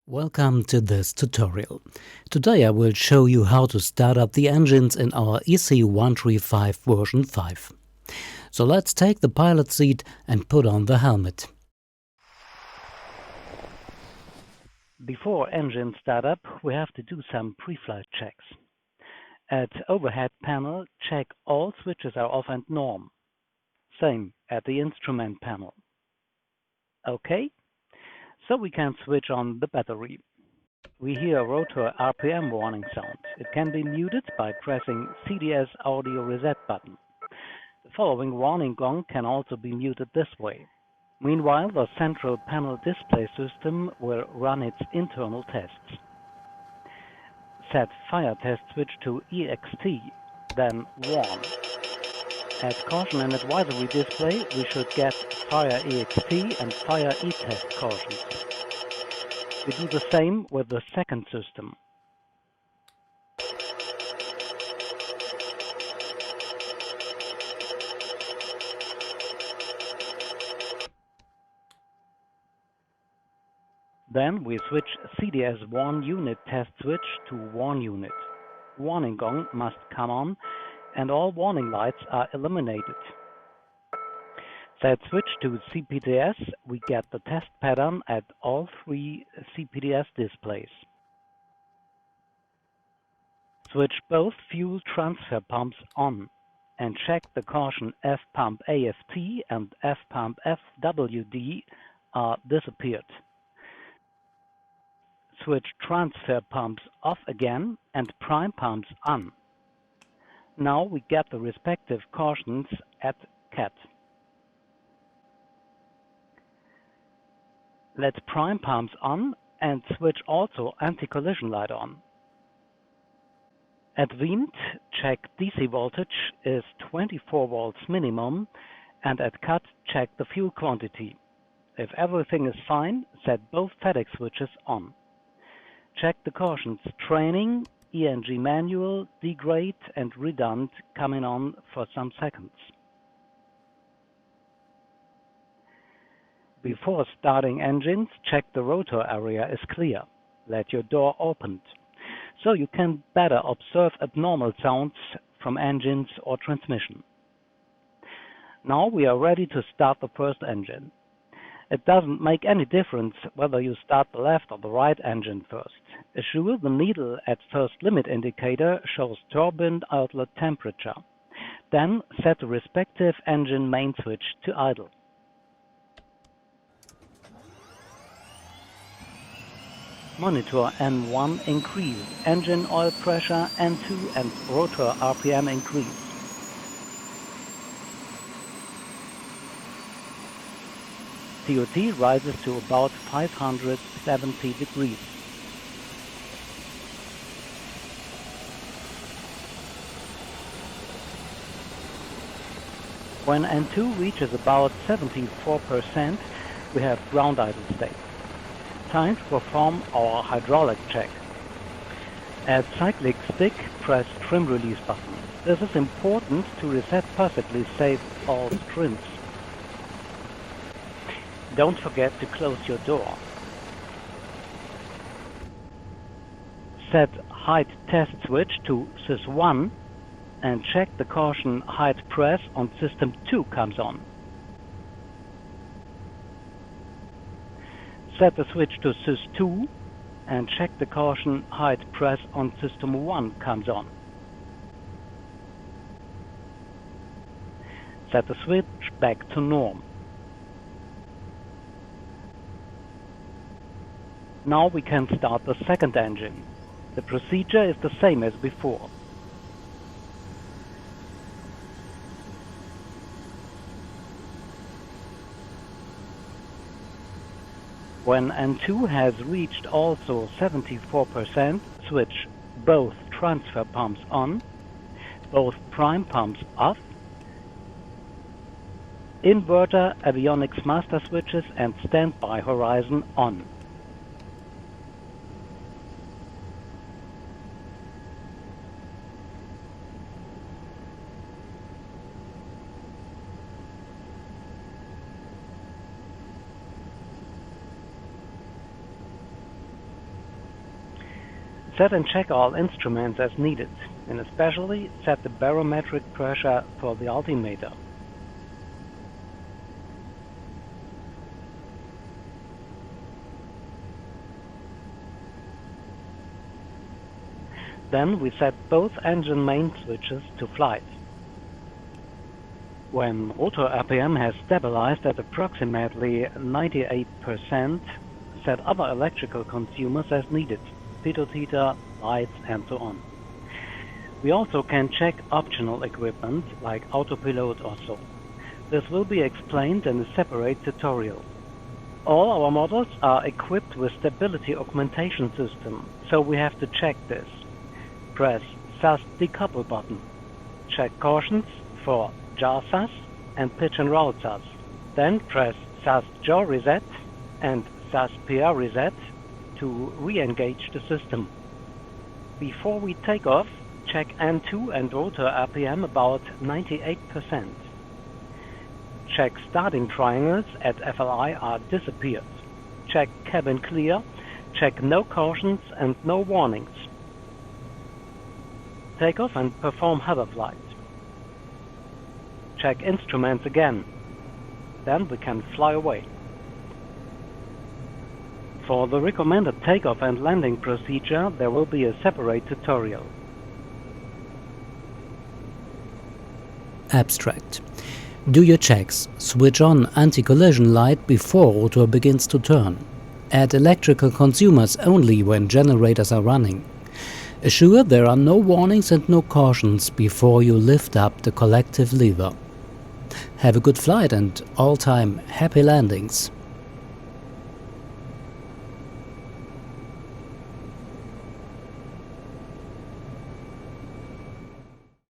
Welcome to this tutorial. Today I will show you how to start up the engines in our EC135 version 5. So let's take the pilot seat and put on the helmet. Before engine startup, we have to do some pre-flight checks. At overhead panel, check all switches are off and norm. Same at the instrument panel. OK? So we can switch on the battery. We hear a rotor RPM warning sound. It can be muted by pressing CDS audio reset button. The following warning gong can also be muted this way. Meanwhile, the central panel display system will run its internal tests. Set fire test switch to EXT, then warn. At caution and advisory display, we should get fire EXT and fire E-test cautions. We do the same with the second system. Then we switch CDS warn unit test switch to warn unit. Warning gong must come on and all warning lights are eliminated. Set switch to CPTS, we get the test pattern at all three CPTS displays. Switch both fuel transfer pumps on and check the caution F-pump AFT and F-pump FWD are disappeared. Switch transfer pumps off again and prime pumps on. Now we get the respective cautions at CAT. Let prime pumps on and switch also anti-collision light on. At WIND, check DC voltage is 24 volts minimum, and at CAT, check the fuel quantity. If everything is fine, set both FedEx switches on. Check the cautions training, ENG manual, degrade and redund coming on for some seconds. Before starting engines, check the rotor area is clear. Let your door opened, so you can better observe abnormal sounds from engines or transmission. Now we are ready to start the first engine. It doesn't make any difference whether you start the left or the right engine first. Assure the needle at first limit indicator shows turbine outlet temperature. Then set the respective engine main switch to idle. Monitor N1 increase, engine oil pressure N2 and rotor RPM increase. TOT rises to about 570 degrees. When N2 reaches about 74%, we have ground idle state. Time to perform our hydraulic check. At cyclic stick, press trim release button. This is important to reset perfectly safe all trims. Don't forget to close your door. Set height test switch to SYS1 and check the caution height press on system 2 comes on. Set the switch to SYS2 and check the caution height press on system 1 comes on. Set the switch back to norm. Now we can start the second engine. The procedure is the same as before. When N2 has reached also 74%, switch both transfer pumps on, both prime pumps off, inverter, avionics master switches and standby horizon on. Set and check all instruments as needed, and especially set the barometric pressure for the altimeter. Then we set both engine main switches to flight. When rotor RPM has stabilized at approximately 98%, set other electrical consumers as needed, pitot-heater, lights, and so on. We also can check optional equipment like autopilot or so. This will be explained in a separate tutorial. All our models are equipped with stability augmentation system, so we have to check this. Press SAS decouple button. Check cautions for jar SAS and pitch and roll SAS. Then press SAS jaw reset and SAS PR reset to re-engage the system. Before we take off, check N2 and rotor RPM about 98%. Check starting triangles at FLI are disappeared. Check cabin clear. Check no cautions and no warnings. Take off and perform hover flight. Check instruments again. Then we can fly away. For the recommended takeoff and landing procedure, there will be a separate tutorial. Abstract. Do your checks. Switch on anti-collision light before rotor begins to turn. Add electrical consumers only when generators are running. Assure there are no warnings and no cautions before you lift up the collective lever. Have a good flight and all-time happy landings.